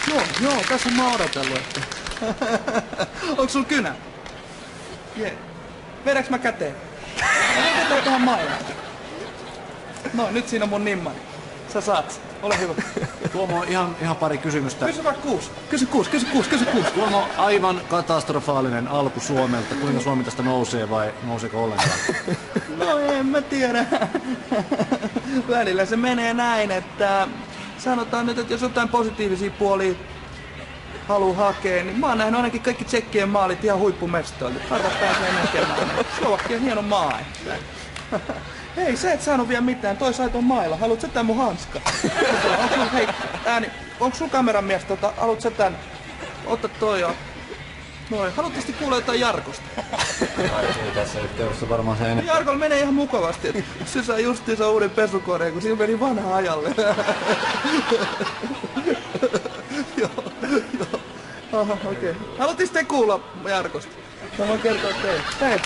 tuohon? Joo, tässä on mä odotellut, että... Onks sul kynä? Jee. Vedäks mä käteen? Vedetään tähän mailaan. No, nyt siinä on mun nimmari. Sä saat sen. Ole hyvä. Tuomo, ihan pari kysymystä. Kysy vaikka kuusi. Kysy kuusi. Tuomo, aivan katastrofaalinen alku Suomelta. Kuinka Suomi tästä nousee vai nouseeko ollenkaan? No en mä tiedä. Välillä se menee näin, että sanotaan nyt, että jos jotain positiivisia puolia haluu hakea, niin mä oon nähnyt ainakin kaikki tsekkien maalit ihan huippumestoilta. Harva pääsee näkemään. Slovakia on hieno maa. Hei, sä et saanut vielä mitään. Toi sai ton mailla. Haluat sä tän mun hanska? Onks sul kameramies? Haluat sä tän? Ota toi ja... Noin. Haluattavasti kuulla jotain Jarkosta? Ei tässä yhteydessä varmaan se enemmän. Jarkolla menee ihan mukavasti. Se sai justiinsa uuden pesukoneen, kun sillä meni vanha ajalle. Joo. Aha, okei. Haluattavasti te kuulla Jarkosta? Mä voin kertoa teille. Hei.